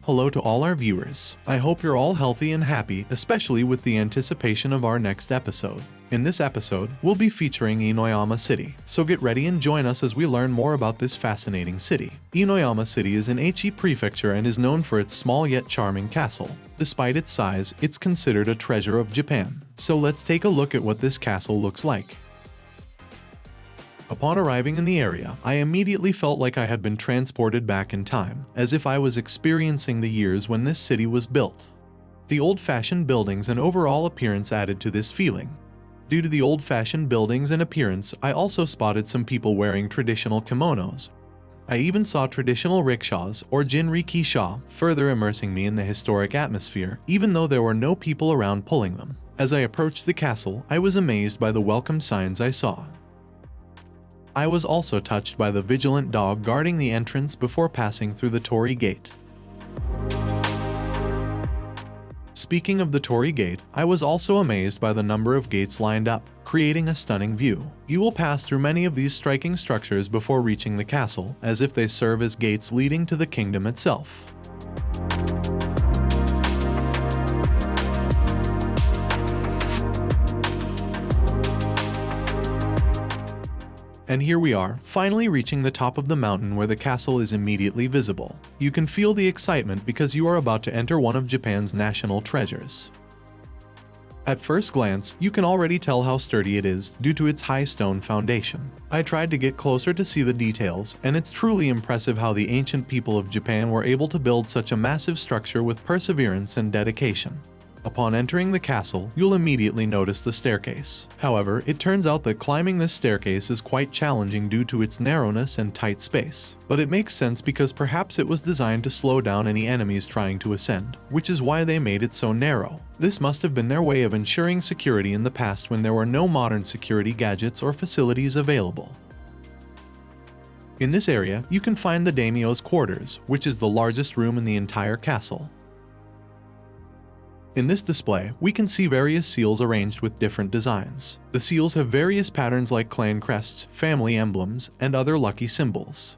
Hello to all our viewers. I hope you're all healthy and happy, especially with the anticipation of our next episode. In this episode, we'll be featuring Inuyama City, so get ready and join us as we learn more about this fascinating city. Inuyama City is in Aichi Prefecture and is known for its small yet charming castle. Despite its size, it's considered a treasure of Japan. So let's take a look at what this castle looks like. Upon arriving in the area, I immediately felt like I had been transported back in time, as if I was experiencing the years when this city was built. The old-fashioned buildings and overall appearance added to this feeling. Due to the old-fashioned buildings and appearance, I also spotted some people wearing traditional kimonos. I even saw traditional rickshaws, or jinrikisha, further immersing me in the historic atmosphere, even though there were no people around pulling them. As I approached the castle, I was amazed by the welcome signs I saw. I was also touched by the vigilant dog guarding the entrance before passing through the Torii Gate. Speaking of the Torii Gate, I was also amazed by the number of gates lined up, creating a stunning view. You will pass through many of these striking structures before reaching the castle, as if they serve as gates leading to the kingdom itself. And here we are, finally reaching the top of the mountain where the castle is immediately visible. You can feel the excitement because you are about to enter one of Japan's national treasures. At first glance, you can already tell how sturdy it is due to its high stone foundation. I tried to get closer to see the details, and it's truly impressive how the ancient people of Japan were able to build such a massive structure with perseverance and dedication. Upon entering the castle, you'll immediately notice the staircase. However, it turns out that climbing this staircase is quite challenging due to its narrowness and tight space. But it makes sense because perhaps it was designed to slow down any enemies trying to ascend, which is why they made it so narrow. This must have been their way of ensuring security in the past when there were no modern security gadgets or facilities available. In this area, you can find the daimyo's quarters, which is the largest room in the entire castle. In this display, we can see various seals arranged with different designs. The seals have various patterns like clan crests, family emblems, and other lucky symbols.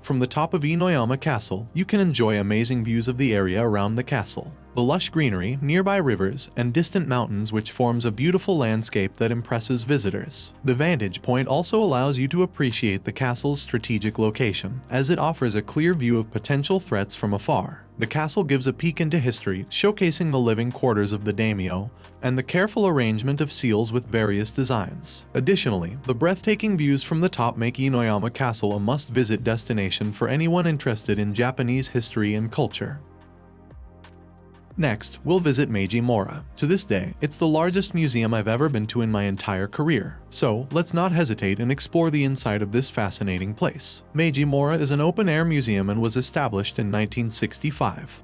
From the top of Inuyama Castle, you can enjoy amazing views of the area around the castle. The lush greenery, nearby rivers, and distant mountains which forms a beautiful landscape that impresses visitors. The vantage point also allows you to appreciate the castle's strategic location, as it offers a clear view of potential threats from afar. The castle gives a peek into history, showcasing the living quarters of the daimyo, and the careful arrangement of seals with various designs. Additionally, the breathtaking views from the top make Inuyama Castle a must-visit destination for anyone interested in Japanese history and culture. Next, we'll visit Meiji Mura. To this day, it's the largest museum I've ever been to in my entire career. So, let's not hesitate and explore the inside of this fascinating place. Meiji Mura is an open-air museum and was established in 1965.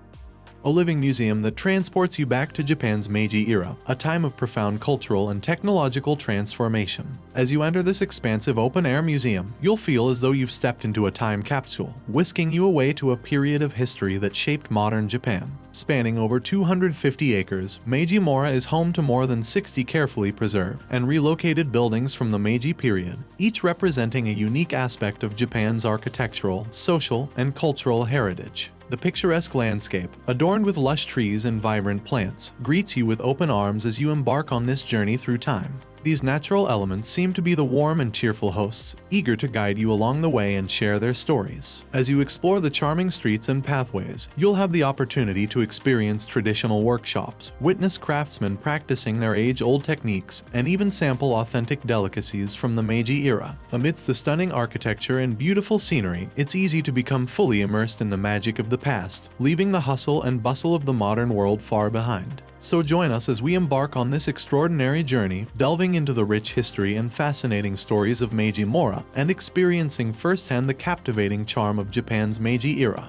A living museum that transports you back to Japan's Meiji era, a time of profound cultural and technological transformation. As you enter this expansive open-air museum, you'll feel as though you've stepped into a time capsule, whisking you away to a period of history that shaped modern Japan. Spanning over 250 acres, Meiji Mura is home to more than 60 carefully preserved and relocated buildings from the Meiji period, each representing a unique aspect of Japan's architectural, social, and cultural heritage. The picturesque landscape, adorned with lush trees and vibrant plants, greets you with open arms as you embark on this journey through time. These natural elements seem to be the warm and cheerful hosts, eager to guide you along the way and share their stories. As you explore the charming streets and pathways, you'll have the opportunity to experience traditional workshops, witness craftsmen practicing their age-old techniques, and even sample authentic delicacies from the Meiji era. Amidst the stunning architecture and beautiful scenery, it's easy to become fully immersed in the magic of the past, leaving the hustle and bustle of the modern world far behind. So join us as we embark on this extraordinary journey, delving into the rich history and fascinating stories of Meiji Mura and experiencing firsthand the captivating charm of Japan's Meiji era.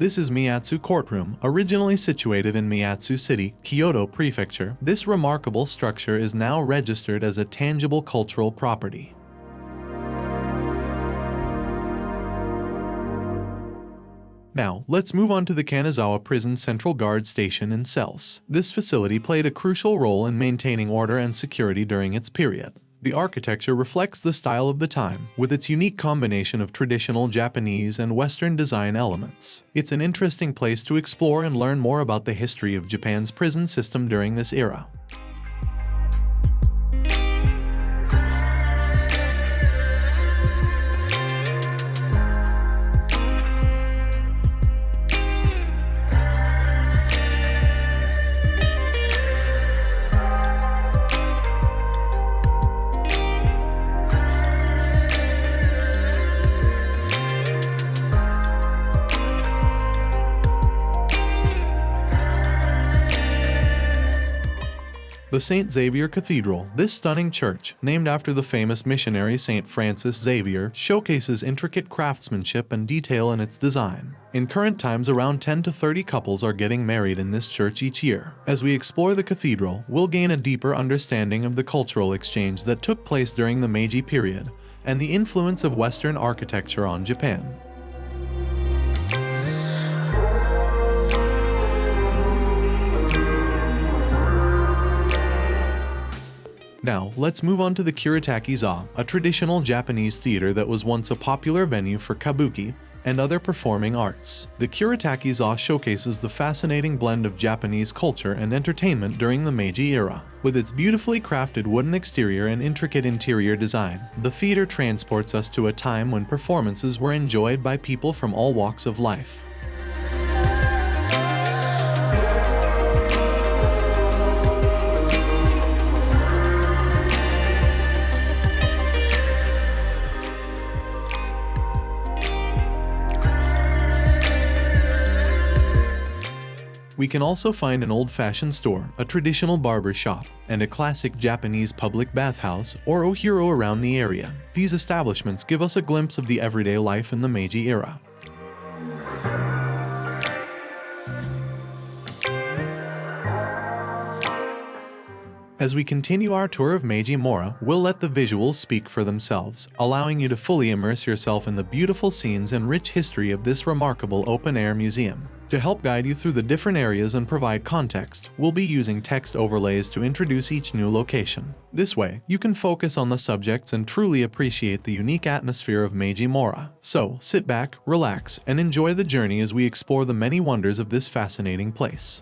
This is Matsu Courtroom, originally situated in Matsu City, Kyoto Prefecture. This remarkable structure is now registered as a tangible cultural property. Now, let's move on to the Kanazawa Prison Central Guard Station and cells. This facility played a crucial role in maintaining order and security during its period. The architecture reflects the style of the time, with its unique combination of traditional Japanese and Western design elements. It's an interesting place to explore and learn more about the history of Japan's prison system during this era. The St. Xavier Cathedral. This stunning church, named after the famous missionary St. Francis Xavier, showcases intricate craftsmanship and detail in its design. In current times, around 10 to 30 couples are getting married in this church each year. As we explore the cathedral, we'll gain a deeper understanding of the cultural exchange that took place during the Meiji period and the influence of Western architecture on Japan. Now, let's move on to the Kiritaki-za, a traditional Japanese theater that was once a popular venue for kabuki and other performing arts. The Kiritaki-za showcases the fascinating blend of Japanese culture and entertainment during the Meiji era. With its beautifully crafted wooden exterior and intricate interior design, the theater transports us to a time when performances were enjoyed by people from all walks of life. We can also find an old-fashioned store, a traditional barber shop, and a classic Japanese public bathhouse or ohiro around the area. These establishments give us a glimpse of the everyday life in the Meiji era. As we continue our tour of Meiji Mura, we'll let the visuals speak for themselves, allowing you to fully immerse yourself in the beautiful scenes and rich history of this remarkable open-air museum. To help guide you through the different areas and provide context, we'll be using text overlays to introduce each new location. This way, you can focus on the subjects and truly appreciate the unique atmosphere of Meiji Mura. So, sit back, relax, and enjoy the journey as we explore the many wonders of this fascinating place.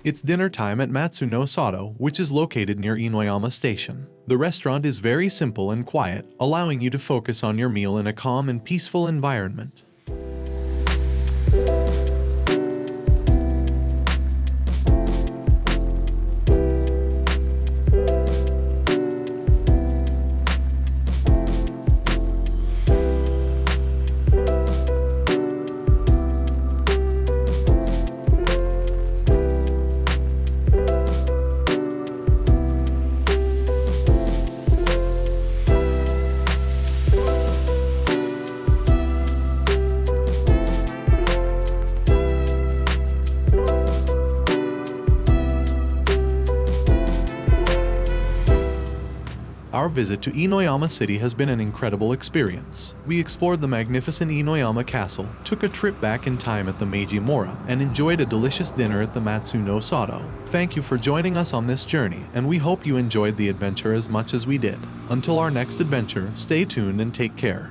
It's dinner time at Matsu no Sato, which is located near Inuyama Station. The restaurant is very simple and quiet, allowing you to focus on your meal in a calm and peaceful environment. Our visit to Inuyama City has been an incredible experience. We explored the magnificent Inuyama Castle, took a trip back in time at the Meiji Mura, and enjoyed a delicious dinner at the Matsu no Sato. Thank you for joining us on this journey, and we hope you enjoyed the adventure as much as we did. Until our next adventure, stay tuned and take care.